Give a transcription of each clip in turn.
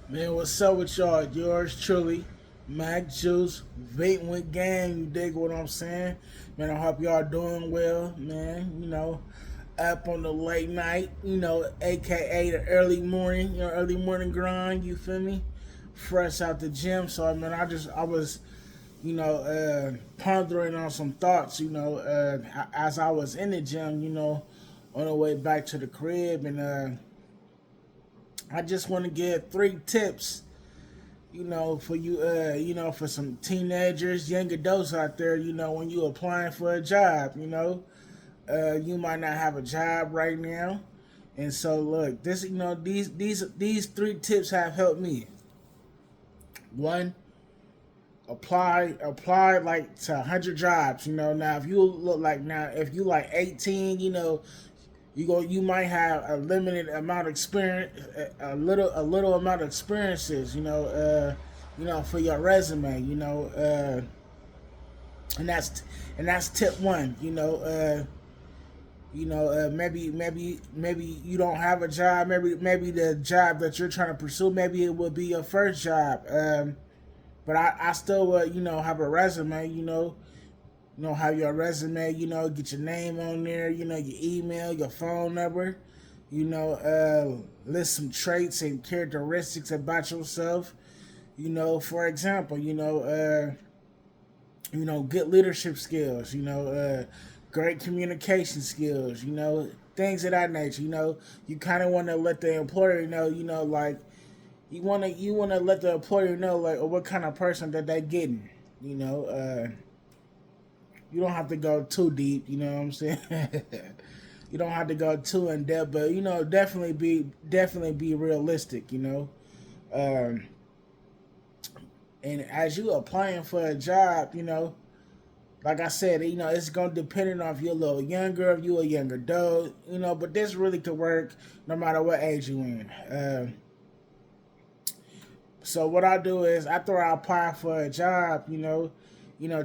Man, what's up with y'all? Yours truly, Mac Juice, Vaping with Gang. You dig what I'm saying? Man, I hope y'all doing well, man. Up on the late night, aka the early morning, early morning grind. You feel me? Fresh out the gym. So, man, I was, pondering on some thoughts, as I was in the gym, on the way back to the crib. And I just want to give 3 tips for you, for some teenagers, young adults out there, when you applying for a job, you might not have a job right now, and so look, this, these 3 tips have helped me. One, apply like to 100 jobs. Now if you look like now if you like 18, you might have a limited amount of experience, a little amount of experiences, for your resume, and that's tip one. Maybe you don't have a job. Maybe the job that you're trying to pursue, maybe it will be your first job. But I still would, have a resume. Have your resume. Get your name on there. Your email, your phone number. List some traits and characteristics about yourself. For example, good leadership skills. Great communication skills. Things of that nature. You kind of want to let the employer know. Like you wanna let the employer know like what kind of person that they getting. You don't have to go too deep. You know what I'm saying? You don't have to go too in depth, but definitely be realistic. Um, and as you applying for a job, like I said, it's gonna depend on if you're a little younger, if you're a younger adult, but this really could work no matter what age you in. So what I do is after I apply for a job,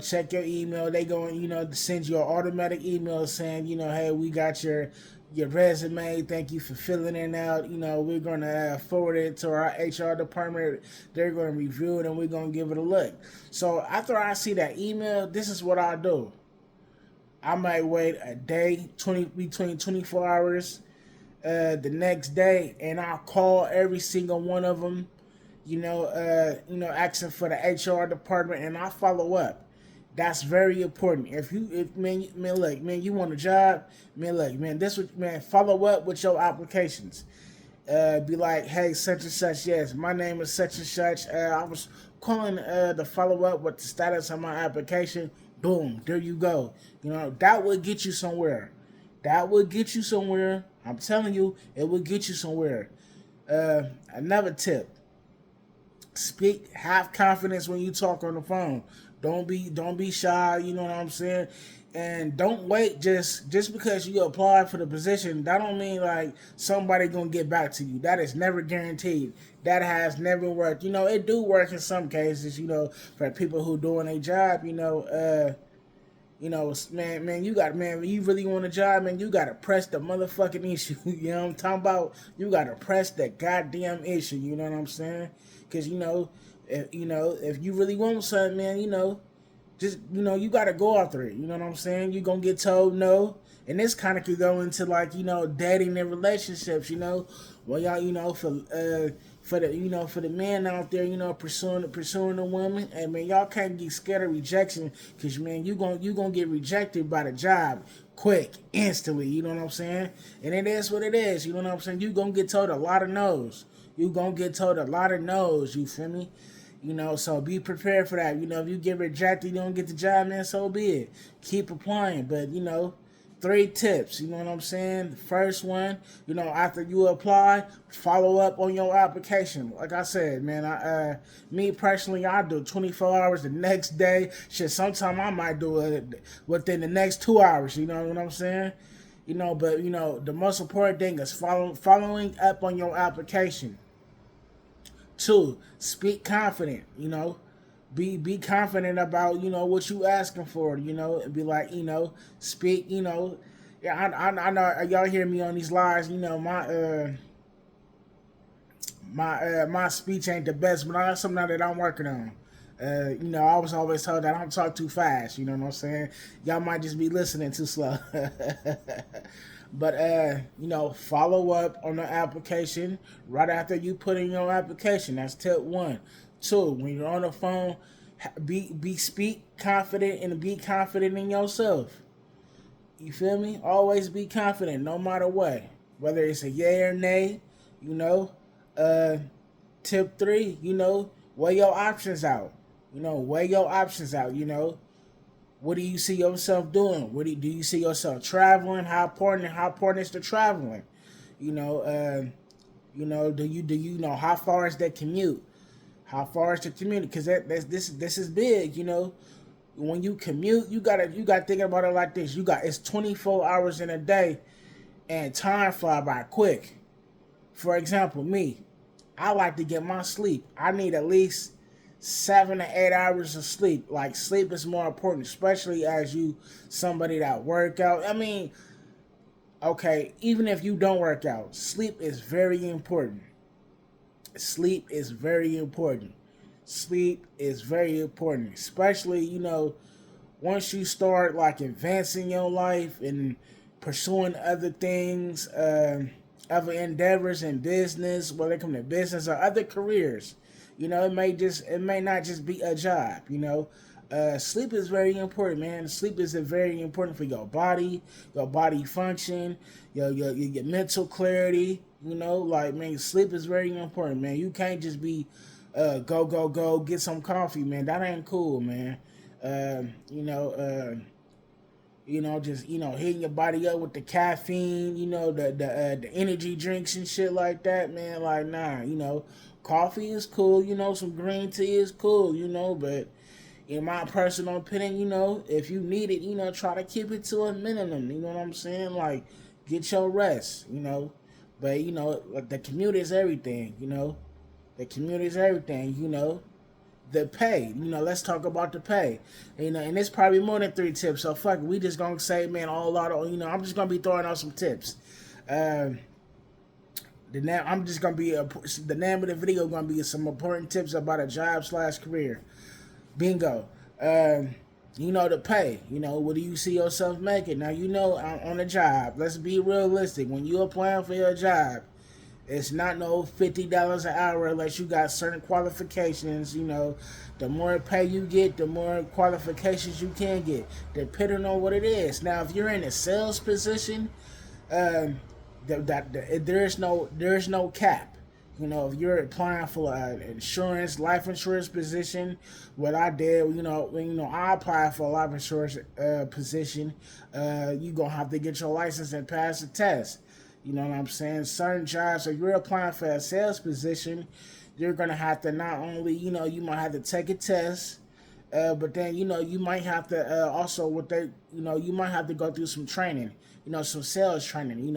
check your email. They going, to send you an automatic email saying, hey, we got your resume. Thank you for filling it out. We're gonna forward it to our HR department. They're gonna review it and we're gonna give it a look. So after I see that email, this is what I do. I might wait a day, between 24 hours, the next day, and I'll call every single one of them, asking for the HR department, and I follow up. That's very important. If man, look, man, you want a job, man, look, man, follow up with your applications. Be like, hey, such and such, yes, my name is such and such. I was calling to follow up with the status of my application. Boom, there you go. That would get you somewhere. That would get you somewhere. I'm telling you, it would get you somewhere. Another tip: speak, have confidence when you talk on the phone. Don't be shy, you know what I'm saying? And don't wait just because you apply for the position, that don't mean like somebody gonna get back to you. That is never guaranteed. That has never worked. It do work in some cases, for people who doing a job, man, when you really want a job, man, you gotta press the motherfucking issue. You know what I'm talking about? You gotta press that goddamn issue. You know what I'm saying? Because if you really want something, man, just you gotta go after it. You know what I'm saying? You gonna get told no, and this kind of could go into like dating and relationships. Well, y'all, for the men out there, pursuing a woman, and man, y'all can't get scared of rejection, because man, you gonna get rejected by the job quick, instantly. You know what I'm saying? And it is what it is. You know what I'm saying? You gonna get told a lot of no's. You gonna get told a lot of no's. You feel me? So be prepared for that. If you get rejected, you don't get the job, man, so be it. Keep applying. But, 3 tips, you know what I'm saying? The first one, after you apply, follow up on your application. Like I said, man, me personally, I do 24 hours the next day. Shit, sometime I might do it within the next 2 hours, you know what I'm saying? But, the most important thing is following up on your application. Two, speak confident. Be confident about what you asking for. And be like speak. Yeah, I know y'all hear me on these lives. My my speech ain't the best, but that's something that I'm working on. I was always told that I don't talk too fast. You know what I'm saying? Y'all might just be listening too slow. But follow up on the application right after you put in your application. That's tip one. Two, when you're on the phone, speak confident and be confident in yourself. You feel me? Always be confident, no matter what. Whether it's a yay or nay, you know. Uh, tip three, weigh your options out. Weigh your options out. What do you see yourself doing? Do you see yourself traveling? How important is the traveling? You know, uh, do you know how far is that commute? How far is the commute? Because this is big. When you commute, you gotta think about it like this. It's 24 hours in a day, and time fly by quick. For example, me, I like to get my sleep. I need at least 7 to 8 hours of sleep. Like, sleep is more important, especially as you somebody that work out. I mean, okay, even if you don't work out, sleep is very important. Sleep is very important. Sleep is very important, especially once you start like advancing your life and pursuing other things, other endeavors in business, whether it come to business or other careers. It may not just be a job. Sleep is very important, man. Sleep is very important for your body function, your mental clarity. Like, man, sleep is very important, man. You can't just be go go go get some coffee, man. That ain't cool, man. Uh, you know, uh, just hitting your body up with the caffeine, the energy drinks and shit like that, man. Like, nah, coffee is cool, some green tea is cool, but in my personal opinion, if you need it, try to keep it to a minimum. You know what I'm saying? Like, get your rest, But like, the commute is everything, The commute is everything. The pay. Let's talk about the pay. And it's probably more than 3 tips. So fuck it. We just gonna say, man, all lot of I'm just gonna be throwing out some tips. Uh, I'm just gonna be the name of the video gonna be some important tips about a job/career. Bingo. The pay. What do you see yourself making? Now on a job. Let's be realistic. When you applying for your job, it's not no $50 an hour unless you got certain qualifications. The more pay you get, the more qualifications you can get, depending on what it is. Now, if you're in a sales position, um, there's no cap. If you're applying for an life insurance position, what I did, I applied for a life insurance position. You gonna have to get your license and pass the test. You know what I'm saying? Certain jobs, if you're applying for a sales position, you're gonna have to not only, you might have to take a test, but then you might have to also you might have to go through some training, some sales training,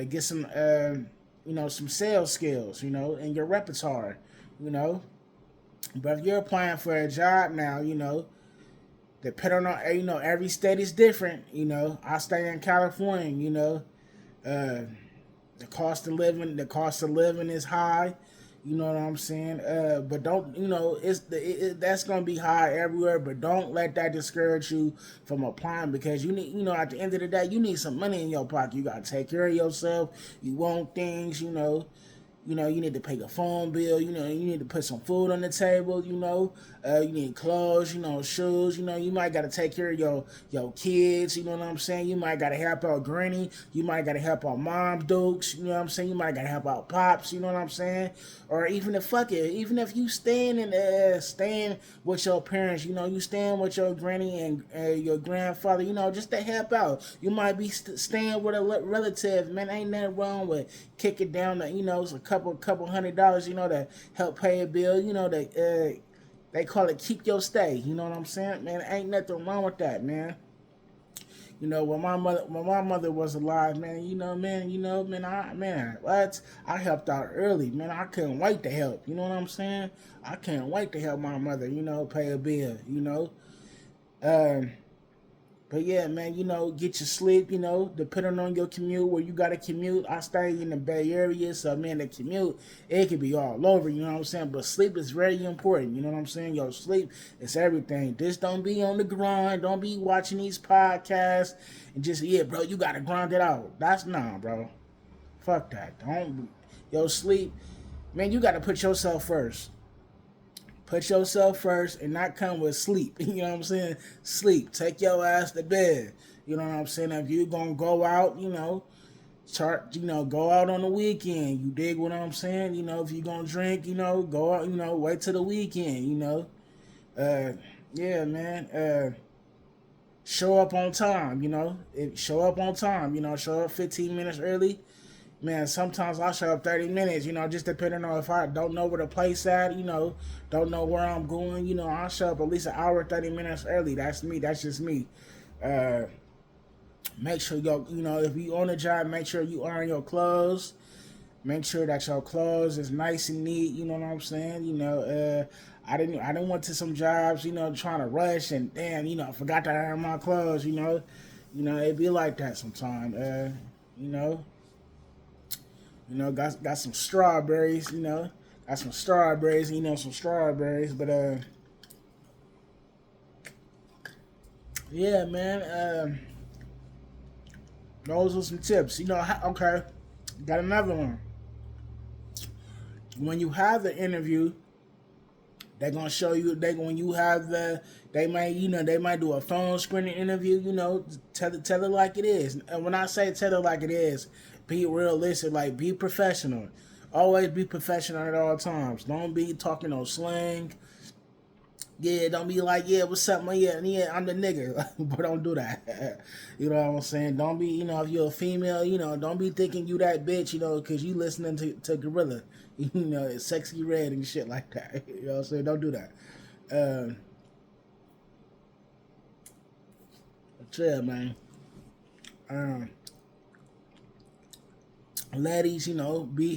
get some sales skills, in your repertoire, you know. But if you're applying for a job now, depending on every state is different. I stay in California. Uh, the cost of living is high. You know what I'm saying? But don't that's gonna be high everywhere. But don't let that discourage you from applying, because you need at the end of the day you need some money in your pocket. You gotta take care of yourself. You want things. You need to pay your phone bill. You need to put some food on the table. You need clothes. Shoes. You might got to take care of your kids. You know what I'm saying? You might got to help out granny. You might got to help out mom dukes. You know what I'm saying? You might got to help out pops. You know what I'm saying? Or even even if you staying with your parents. You staying with your granny and your grandfather. Just to help out. You might be staying with a relative. Man, ain't nothing wrong with kick it down to it's a couple $100, to help pay a bill. They call it keep your stay. You know what I'm saying, man? Ain't nothing wrong with that, man. When my mother was alive, man. I helped out early, man. I couldn't wait to help. You know what I'm saying? I can't wait to help my mother. Pay a bill. Um, But yeah, man, get your sleep, depending on your commute, where you got to commute. I stay in the Bay Area, so man, the commute, it could be all over, you know what I'm saying? But sleep is very important, you know what I'm saying? Your sleep is everything. Just don't be on the grind. Don't be watching these podcasts and just, yeah, bro, you got to grind it out. That's nah, bro. Fuck that. Don't, your sleep, man, you got to put yourself first. Put yourself first and not come with sleep. You know what I'm saying? Sleep. Take your ass to bed. You know what I'm saying? If you're gonna go out, go out on the weekend. You dig what I'm saying? If you're gonna drink, go out, wait till the weekend, Yeah, man. Show up on time, show up on time, show up 15 minutes early. Man, sometimes I show up 30 minutes, just depending on if I don't know where the place at, don't know where I'm going, I'll show up at least an hour, 30 minutes early. That's me. That's just me. Make sure if you on a job, make sure you iron your clothes. Make sure that your clothes is nice and neat, you know what I'm saying? I didn't went to some jobs, trying to rush and damn, I forgot to iron my clothes, it be like that sometimes. Got some strawberries, got some strawberries, some strawberries, but yeah, man, those are some tips, okay, got another one. When you have the interview, they're gonna show you, when you have they might do a phone screening interview, tell it like it is. And when I say tell it like it is, be realistic, like be professional. Always be professional at all times. Don't be talking no slang. Yeah, don't be like, yeah, what's up, man? Yeah, I'm the nigga. But don't do that. You know what I'm saying? Don't be, if you're a female, don't be thinking you that bitch, because you listening to Gorilla. It's Sexy Red and shit like that. You know what I'm saying? Don't do that. But yeah, man. Ladies,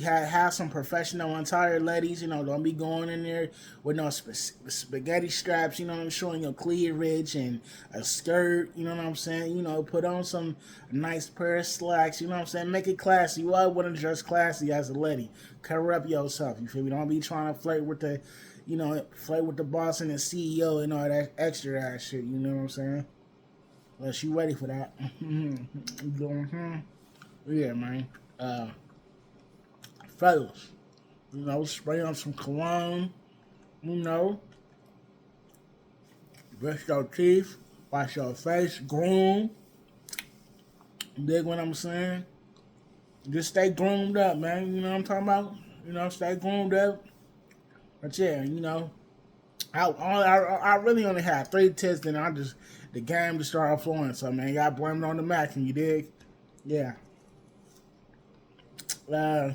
have some professional attire, ladies. Don't be going in there with no spaghetti straps. I'm showing your cleavage and a skirt. You know what I'm saying? Put on some nice pair of slacks. You know what I'm saying? Make it classy. You always want to dress classy as a lady. Cover up yourself. You feel me? Don't be trying to flirt with the boss and the CEO and all that extra ass shit. You know what I'm saying? Unless you ready for that. Yeah, man. Fellas, spray on some cologne, brush your teeth, wash your face, groom. Dig what I'm saying? Just stay groomed up, man. You know what I'm talking about? Stay groomed up. But yeah, I really only had 3 tests, and the game just started flowing. So man, y'all blame it on the Mac, and you dig? Yeah. Another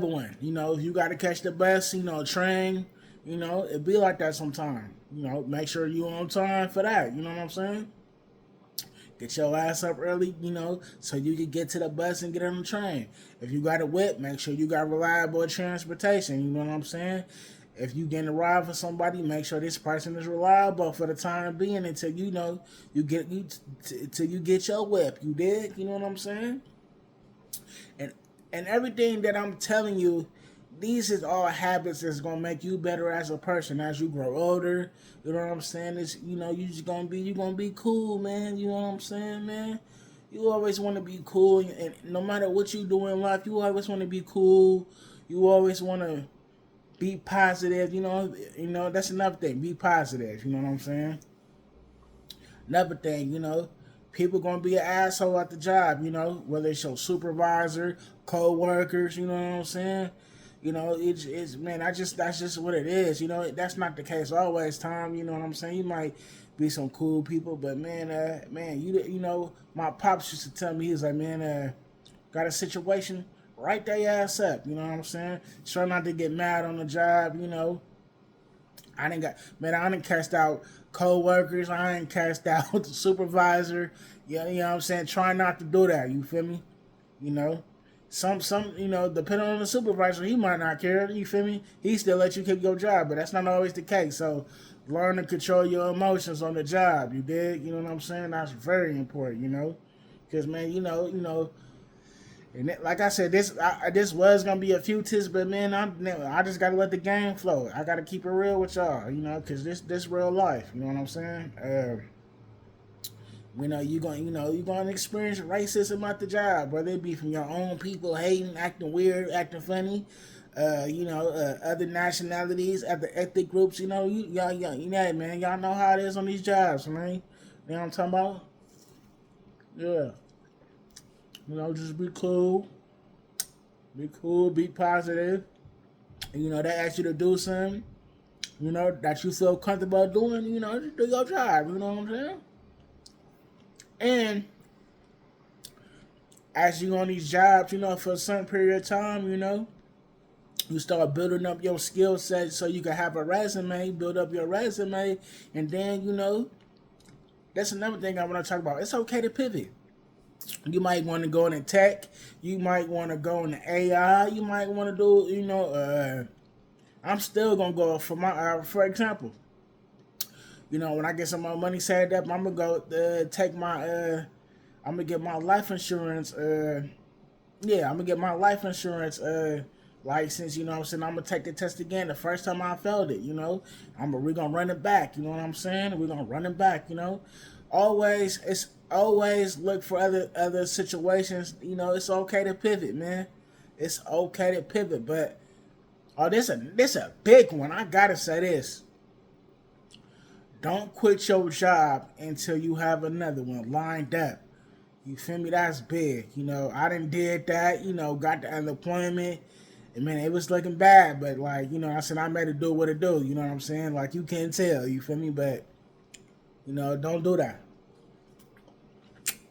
one. If you got to catch the bus, train, it be like that sometime. Make sure you on time for that. You know what I'm saying? Get your ass up early, so you can get to the bus and get on the train. If you got a whip, make sure you got reliable transportation. You know what I'm saying? If you getting a ride for somebody, make sure this person is reliable for the time being until you get your whip. You dig? You know what I'm saying? And everything that I'm telling you, these is all habits that's gonna make you better as a person as you grow older. You know what I'm saying? It's you just gonna be cool, man. You know what I'm saying, man? You always want to be cool, and no matter what you do in life, you always want to be cool. You always want to be positive. That's another thing. Be positive. You know what I'm saying? Another thing, people gonna be an asshole at the job, whether it's your supervisor, co-workers, you know what I'm saying? It's man, that's just what it is, that's not the case always, Tom, you know what I'm saying? You might be some cool people, but man, my pops used to tell me, he was like, man, got a situation, write their ass up, you know what I'm saying? Try not to get mad on the job, I didn't cast out co-workers. I ain't cast out the supervisor. Yeah, you know what I'm saying? Try not to do that. You feel me? Some depending on the supervisor, he might not care. You feel me? He still let you keep your job, but that's not always the case. So learn to control your emotions on the job. You dig? You know what I'm saying? That's very important. Because man, and like I said, this was gonna be a few tips, but man, I just gotta let the game flow. I gotta keep it real with y'all, because this real life. You know what I'm saying? You gonna experience racism at the job, whether it be from your own people hating, acting weird, acting funny, other nationalities, other ethnic groups. Man, y'all know how it is on these jobs, man. You know what I'm talking about? Yeah. Just be cool. Be cool, be positive. They ask you to do something, that you feel comfortable doing, just do your job, you know what I'm saying? And as you on these jobs, for a certain period of time, you start building up your skill set so you can have a resume, build up your resume, and then, that's another thing I want to talk about. It's okay to pivot. You might want to go into tech. You might want to go into AI. You might want to do, I'm still going to go for example, when I get some more money saved up, I'm going to go take my, I'm going to get my life insurance, I'm going to get my life insurance, license, you know what I'm saying? I'm going to take the test again the first time I failed it, we're going to run it back, you know what I'm saying? We're going to run it back, Always look for other situations. It's okay to pivot, man. It's okay to pivot, but this a big one. I gotta say this. Don't quit your job until you have another one lined up. You feel me? That's big. I done did that. Got the unemployment. And man, it was looking bad, but I said I made it do what it do. You know what I'm saying? Like you can't tell. You feel me? But don't do that.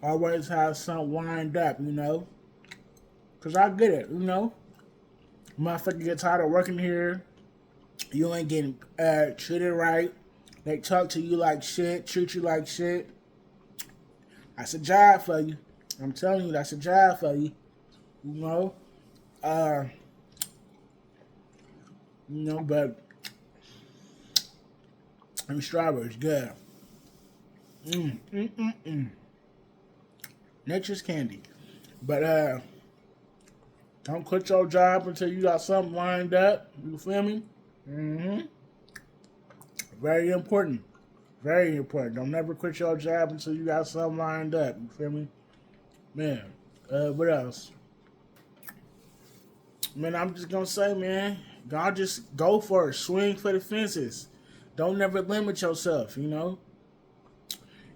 Always have something lined up, because I get it, Motherfucker get tired of working here. You ain't getting treated right. They talk to you like shit, treat you like shit. That's a job for you. I'm telling you, that's a job for you. But them strawberries, good. Nature's candy. But don't quit your job until you got something lined up. You feel me? Very important. Very important. Don't never quit your job until you got something lined up. You feel me? Man. What else? Man, I'm just gonna say, man, God, just go for it. Swing for the fences. Don't never limit yourself,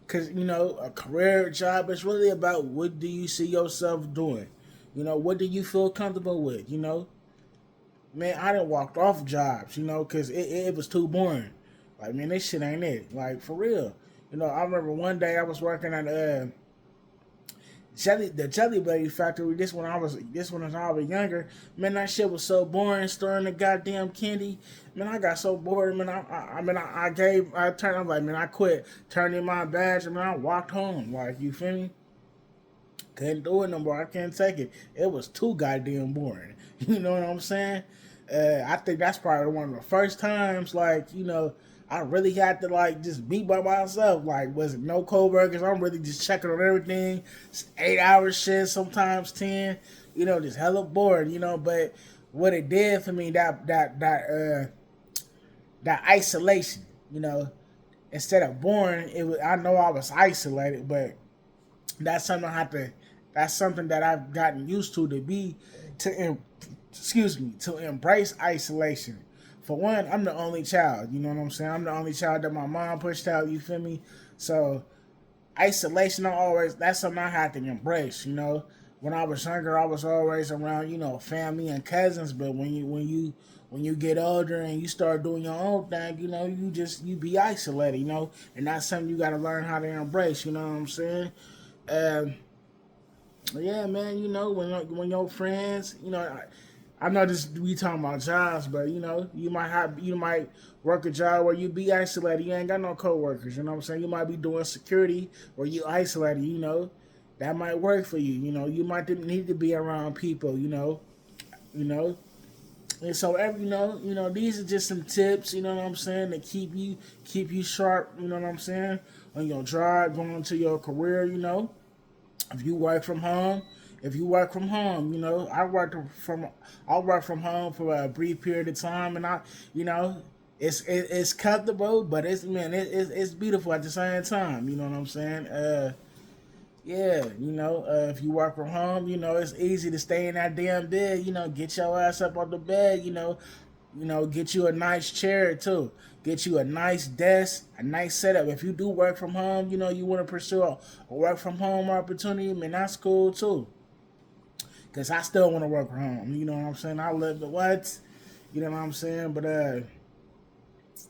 Because, a career job is really about what do you see yourself doing? What do you feel comfortable with? Man, I done walked off jobs, because it was too boring. Like, man, this shit ain't it. Like, for real. I remember one day I was working at the Jelly Belly factory. This when I was younger. Man, that shit was so boring. Stirring the goddamn candy. Man, I got so bored. Man, I quit. Turned in my badge. And man, I walked home. Like, you feel me? Couldn't do it no more. I can't take it. It was too goddamn boring. You know what I'm saying? I think that's probably one of the first times, I really had to, just be by myself. Was it no coworkers? I'm really just checking on everything. It's 8-hour shit, sometimes 10. Just hella bored, But what it did for me, that isolation, instead of boring, I know I was isolated, but that's something that I've gotten used to to embrace isolation. For one, I'm the only child, you know what I'm saying? I'm the only child that my mom pushed out, you feel me? So isolation, that's something I had to embrace, When I was younger, I was always around, family and cousins, but when you get older and you start doing your own thing, you be isolated, and that's something you gotta learn how to embrace, you know what I'm saying? Yeah, man, when your friends, I know this we talking about jobs, but you might work a job where you be isolated. You ain't got no coworkers. You know what I'm saying? You might be doing security where you isolated. That might work for you. You might need to be around people. And so these are just some tips, you know what I'm saying, to keep you sharp, you know what I'm saying, on your drive going to your career, If you work from home, I work from home for a brief period of time, and you know, it's comfortable, but it's beautiful at the same time. You know what I'm saying? Yeah, if you work from home, it's easy to stay in that damn bed. Get your ass up on the bed. Get you a nice chair too. Get you a nice desk, a nice setup. If you do work from home, you want to pursue a work from home opportunity, man, that's cool too. Cause I still want to work from home. You know what I'm saying? I live the what? You know what I'm saying? But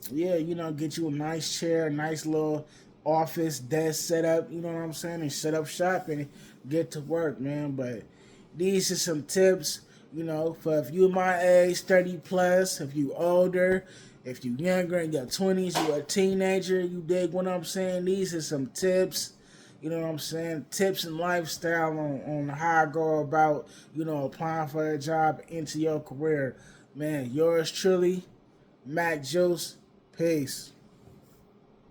yeah, get you a nice chair, a nice little office desk setup. You know what I'm saying? And set up shop and get to work, man. But these are some tips, for if you my age, 30 plus, if you older, if you younger in your 20s, you a teenager, you dig what I'm saying? These are some tips. You know what I'm saying? Tips and lifestyle on how I go about, applying for a job into your career. Man, yours truly, Mac Juice. Peace.